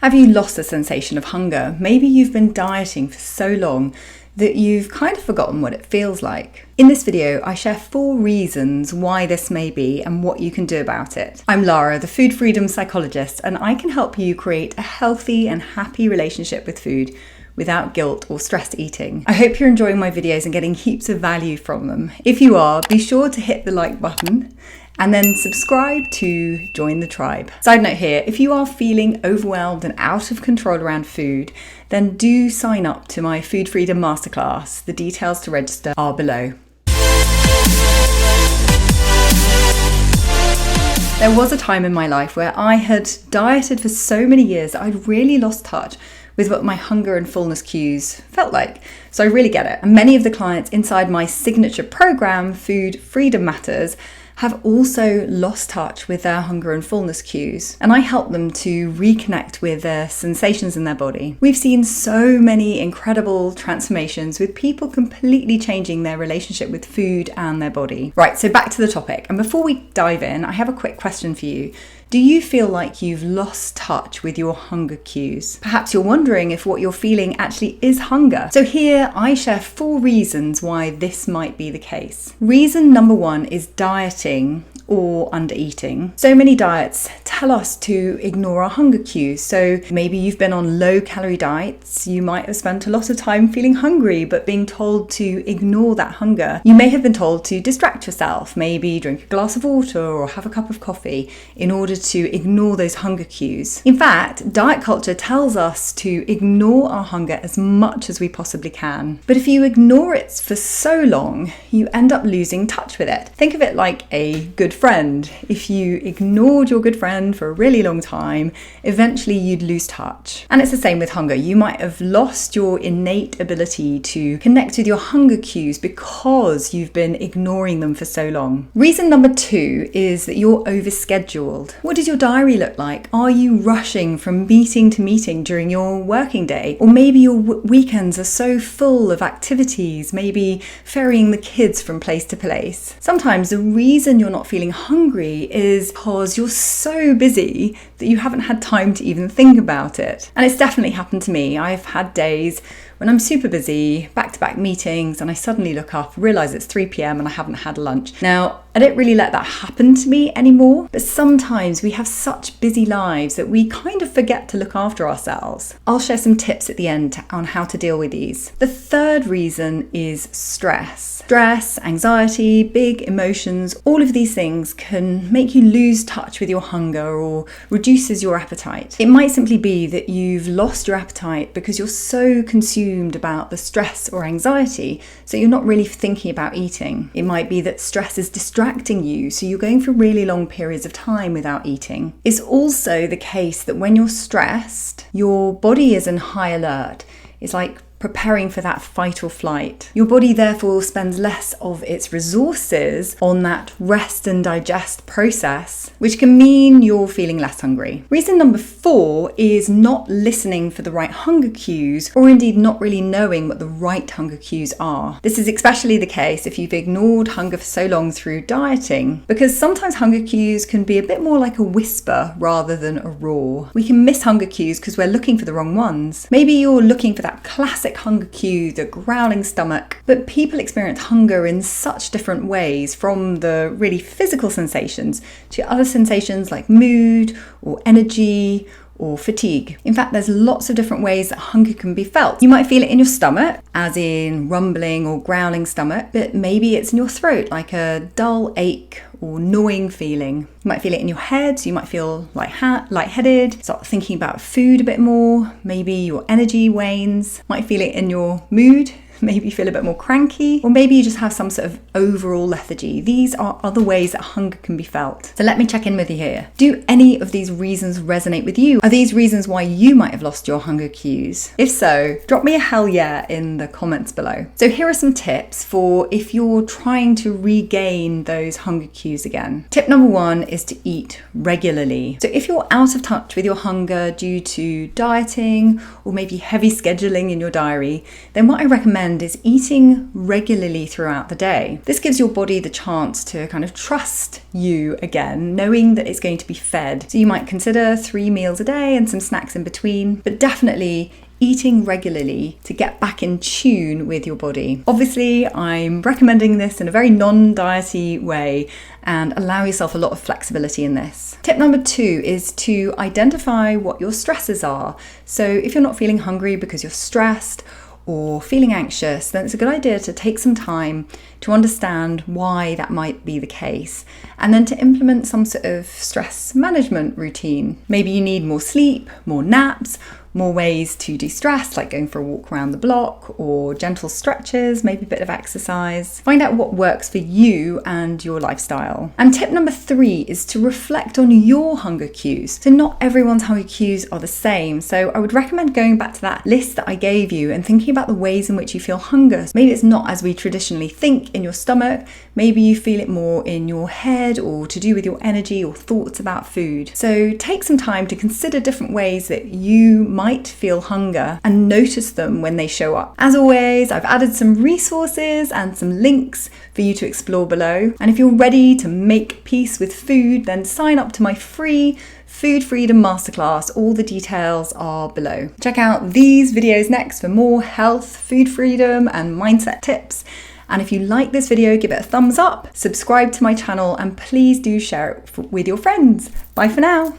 Have you lost the sensation of hunger? Maybe you've been dieting for so long that you've kind of forgotten what it feels like. In this video, I share 4 reasons why this may be and what you can do about it. I'm Lara, the food freedom psychologist, and I can help you create a healthy and happy relationship with food without guilt or stressed eating. I hope you're enjoying my videos and getting heaps of value from them. If you are, be sure to hit the like button and then subscribe to join the tribe. Side note here, if you are feeling overwhelmed and out of control around food, then do sign up to my Food Freedom Masterclass. The details to register are below. There was a time in my life where I had dieted for so many years that I'd really lost touch with what my hunger and fullness cues felt like. So I really get it. And many of the clients inside my signature program, Food Freedom Matters, have also lost touch with their hunger and fullness cues. And I help them to reconnect with their sensations in their body. We've seen so many incredible transformations with people completely changing their relationship with food and their body. Right, so back to the topic. And before we dive in, I have a quick question for you. Do you feel like you've lost touch with your hunger cues? Perhaps you're wondering if what you're feeling actually is hunger. So here I share 4 reasons why this might be the case. Reason number 1 is dieting or under-eating. So many diets tell us to ignore our hunger cues. So maybe you've been on low-calorie diets. You might have spent a lot of time feeling hungry, but being told to ignore that hunger. You may have been told to distract yourself, maybe drink a glass of water or have a cup of coffee in order to ignore those hunger cues. In fact, diet culture tells us to ignore our hunger as much as we possibly can. But if you ignore it for so long, you end up losing touch with it. Think of it like a good friend. If you ignored your good friend for a really long time, eventually you'd lose touch. And it's the same with hunger. You might have lost your innate ability to connect with your hunger cues because you've been ignoring them for so long. Reason number 2 is that you're overscheduled. What does your diary look like? Are you rushing from meeting to meeting during your working day? Or maybe your weekends are so full of activities, maybe ferrying the kids from place to place. Sometimes the reason you're not feeling hungry is because you're so busy that you haven't had time to even think about it. And it's definitely happened to me. I've had days when I'm super busy, back-to-back meetings, and I suddenly look up, realize it's 3 p.m. and I haven't had lunch. Now, I don't really let that happen to me anymore, but sometimes we have such busy lives that we kind of forget to look after ourselves. I'll share some tips at the end on how to deal with these. The 3rd reason is stress. Stress, anxiety, big emotions, all of these things can make you lose touch with your hunger or reduces your appetite. It might simply be that you've lost your appetite because you're so consumed about the stress or anxiety, so you're not really thinking about eating. It might be that stress is distracting you, so you're going for really long periods of time without eating. It's also the case that when you're stressed, your body is in high alert. It's like preparing for that fight or flight. Your body therefore spends less of its resources on that rest and digest process, which can mean you're feeling less hungry. Reason number 4 is not listening for the right hunger cues, or indeed not really knowing what the right hunger cues are. This is especially the case if you've ignored hunger for so long through dieting, because sometimes hunger cues can be a bit more like a whisper rather than a roar. We can miss hunger cues because we're looking for the wrong ones. Maybe you're looking for that classic hunger cue, the growling stomach, but people experience hunger in such different ways, from the really physical sensations to other sensations like mood or energy or fatigue. In fact, there's lots of different ways that hunger can be felt. You might feel it in your stomach, as in rumbling or growling stomach, but maybe it's in your throat, like a dull ache or gnawing feeling. You might feel it in your head, so you might feel lightheaded, start thinking about food a bit more, maybe your energy wanes, might feel it in your mood, maybe you feel a bit more cranky, or maybe you just have some sort of overall lethargy. These are other ways that hunger can be felt. So let me check in with you here. Do any of these reasons resonate with you? Are these reasons why you might have lost your hunger cues? If so, drop me a hell yeah in the comments below. So here are some tips for if you're trying to regain those hunger cues again. Tip number 1 is to eat regularly. So if you're out of touch with your hunger due to dieting or maybe heavy scheduling in your diary, then what I recommend recommend is eating regularly throughout the day. This gives your body the chance to kind of trust you again, knowing that it's going to be fed. So you might consider 3 meals a day and some snacks in between, but definitely eating regularly to get back in tune with your body. Obviously, I'm recommending this in a very non-diety way and allow yourself a lot of flexibility in this. Tip number 2 is to identify what your stresses are. So if you're not feeling hungry because you're stressed or feeling anxious, then it's a good idea to take some time to understand why that might be the case, and then to implement some sort of stress management routine. Maybe you need more sleep, more naps, more ways to de-stress, like going for a walk around the block or gentle stretches, maybe a bit of exercise. Find out what works for you and your lifestyle. And tip number 3 is to reflect on your hunger cues. So not everyone's hunger cues are the same. So I would recommend going back to that list that I gave you and thinking about the ways in which you feel hunger. Maybe it's not as we traditionally think in your stomach. Maybe you feel it more in your head or to do with your energy or thoughts about food. So take some time to consider different ways that you might feel hunger and notice them when they show up. As always, I've added some resources and some links for you to explore below. And if you're ready to make peace with food, then sign up to my free Food Freedom Masterclass. All the details are below. Check out these videos next for more health, food freedom, and mindset tips. And if you like this video, give it a thumbs up, subscribe to my channel, and please do share it with your friends. Bye for now.